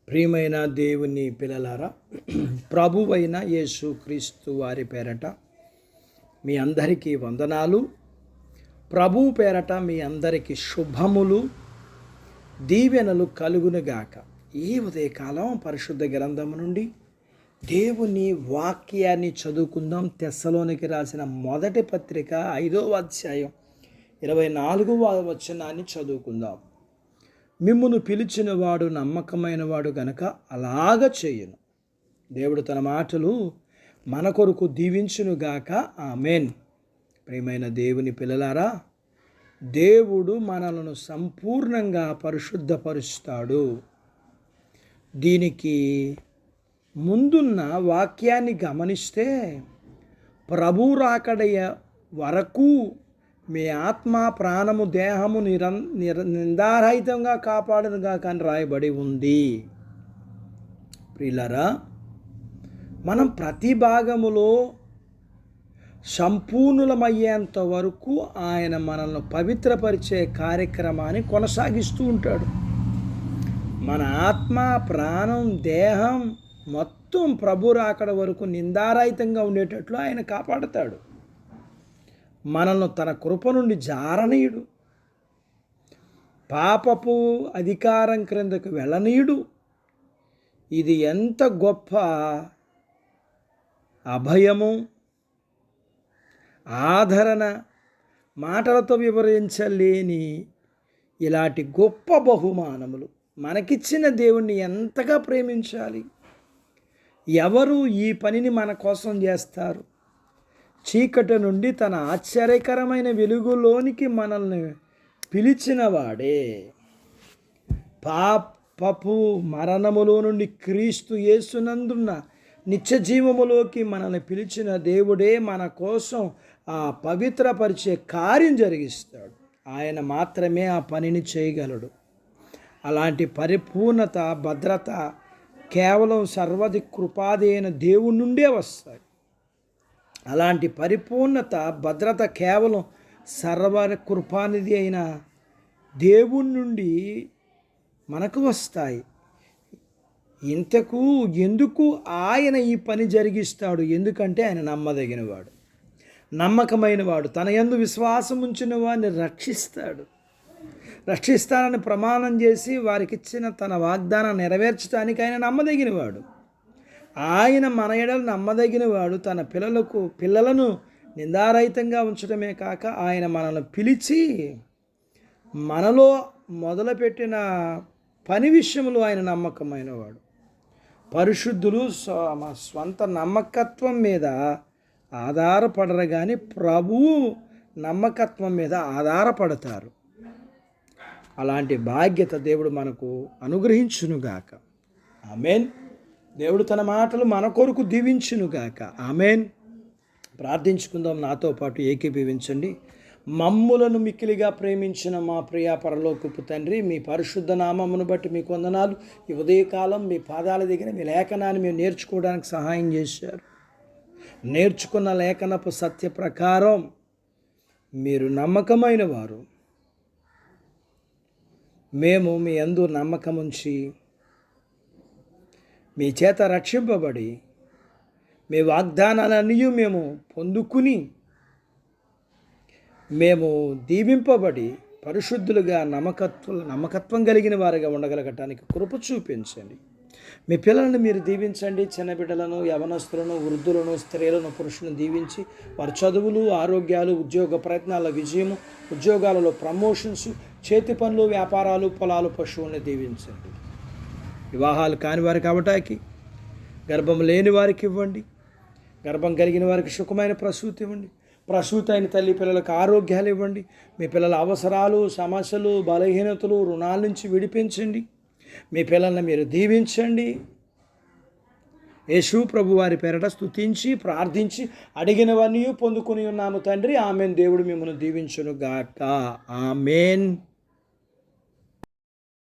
ప్రియమైన దేవుని పిల్లలారా, ప్రభువైన యేసు క్రీస్తు వారి పేరట మీ అందరికీ వందనాలు. ప్రభువు పేరట మీ అందరికీ శుభములు, దీవెనలు కలుగునుగాక. ఈ ఉదయకాలం పరిశుద్ధ గ్రంథము నుండి దేవుని వాక్యాన్ని చదువుకుందాం. తెస్సలోనికి రాసిన మొదటి పత్రిక 5వ అధ్యాయం 24వ వచనాన్ని చదువుకుందాం. మిమ్మును పిలిచిన వాడు నమ్మకమైన వాడు గనక అలాగ చేయును. దేవుడు తన మాటలు మన కొరకు దీవించునుగాక. ఆమెన్. ప్రియమైన దేవుని పిల్లలారా, దేవుడు మనలను సంపూర్ణంగా పరిశుద్ధపరుస్తాడు. దీనికి ముందున్న వాక్యాన్ని గమనిస్తే, ప్రభు రాకడయ వరకు మీ ఆత్మ, ప్రాణము, దేహము నిందారహితంగా కాపాడునుగా కానీ రాయబడి ఉంది. ప్రియులారా, మనం ప్రతి భాగములో సంపూర్ణులమయ్యేంత వరకు ఆయన మనల్ని పవిత్రపరిచే కార్యక్రమాన్ని కొనసాగిస్తూ ఉంటాడు. మన ఆత్మ, ప్రాణం, దేహం మొత్తం ప్రభు రాకడ వరకు నిందారహితంగా ఉండేటట్లు ఆయన కాపాడుతాడు. మనల్ని తన కృప నుండి జారనీయుడు, పాపపు అధికారం క్రిందకు వెళ్ళనీయుడు. ఇది ఎంత గొప్ప అభయము, ఆదరణ, మాటలతో వివరించలేని ఇలాంటి గొప్ప బహుమానములు మనకిచ్చిన దేవుణ్ణి ఎంతగా ప్రేమించాలి. ఎవరు ఈ పనిని మన కోసం చేస్తారు? చీకటి నుండి తన ఆశ్చర్యకరమైన వెలుగులోనికి మనల్ని పిలిచిన వాడే. పాపపు మరణములో నుండి క్రీస్తు యేసునందున్న నిత్య జీవములోకి మనల్ని పిలిచిన దేవుడే మన కోసం ఆ పవిత్రపరిచే కార్యం జరిగిస్తాడు. ఆయన మాత్రమే ఆ పనిని చేయగలడు. అలాంటి పరిపూర్ణత, భద్రత కేవలం సర్వది కృపాది అయిన దేవుడి నుండే వస్తాయి. అలాంటి పరిపూర్ణత, భద్రత కేవలం సర్వ కృపానిధి అయిన దేవుని నుండి మనకు వస్తాయి. ఇంతకు ఎందుకు ఆయన ఈ పని జరిగిస్తాడు? ఎందుకంటే ఆయన నమ్మదగినవాడు, నమ్మకమైన వాడు. తన యందు విశ్వాసం ఉంచిన వారిని రక్షిస్తానని ప్రమాణం చేసి వారికి ఇచ్చిన తన వాగ్దానం నెరవేర్చడానికి ఆయన నమ్మదగినవాడు. ఆయన మన ఎడల నమ్మదగినవాడు. తన పిల్లలను నిందారహితంగా ఉంచడమే కాక ఆయన మనల్ని పిలిచి మనలో మొదలుపెట్టిన పని విషయంలో ఆయన నమ్మకమైనవాడు. పరిశుద్ధులు స్వంత నమ్మకత్వం మీద ఆధారపడరు, కానీ ప్రభువు నమ్మకత్వం మీద ఆధారపడతారు. అలాంటి బాధ్యత దేవుడు మనకు అనుగ్రహించునుగాక. ఆమేన్. దేవుడు తన మాటలు మన కొరకు దీవించునుగాక. ఆమేన్. ప్రార్థించుకుందాం. నాతో పాటు ఏకీభవించండి. మమ్ములను మిక్కిలిగా ప్రేమించిన మా ప్రియ పరలోకపు తండ్రి, మీ పరిశుద్ధ నామమును బట్టి మీకు వందనాలు. ఈ ఉదయకాలం మీ పాదాల దగ్గర మీ లేఖనాన్ని మేము నేర్చుకోవడానికి సహాయం చేశారు. నేర్చుకున్న లేఖనపు సత్య ప్రకారం మీరు నమ్మకమైన వారు. మేము మీ యందు నమ్మకం ఉంచి మీ చేత రక్షింపబడి మీ వాగ్దానాలన్నీ మేము పొందుకుని మేము దీవింపబడి పరిశుద్ధులుగా నమ్మకత్వం కలిగిన వారిగా ఉండగలగటానికి కృప చూపించండి. మీ పిల్లలను మీరు దీవించండి. చిన్న బిడ్డలను, యవనస్తులను, వృద్ధులను, స్త్రీలను, పురుషులను దీవించి వారి చదువులు, ఆరోగ్యాలు, ఉద్యోగ ప్రయత్నాల విజయము, ఉద్యోగాలలో ప్రమోషన్స్, చేతి పనులు, వ్యాపారాలు, పొలాలు, పశువులను దీవించండి. వివాహాలు కాని వారికి అవటానికి, గర్భం లేని వారికి ఇవ్వండి. గర్భం కలిగిన వారికి సుఖమైన ప్రసూతి ఇవ్వండి. ప్రసూతి అయిన తల్లి పిల్లలకు ఆరోగ్యాలు ఇవ్వండి. మీ పిల్లల అవసరాలు, సమస్యలు, బలహీనతలు, రుణాల నుంచి విడిపించండి. మీ పిల్లల్ని మీరు దీవించండి. యేసు ప్రభు వారి పేరట స్తుతించి ప్రార్థించి అడిగినవన్నీ పొందుకుని ఉన్నాము తండ్రి. ఆమెన్. దేవుడు మిమ్మల్ని దీవించును గాక. ఆమెన్.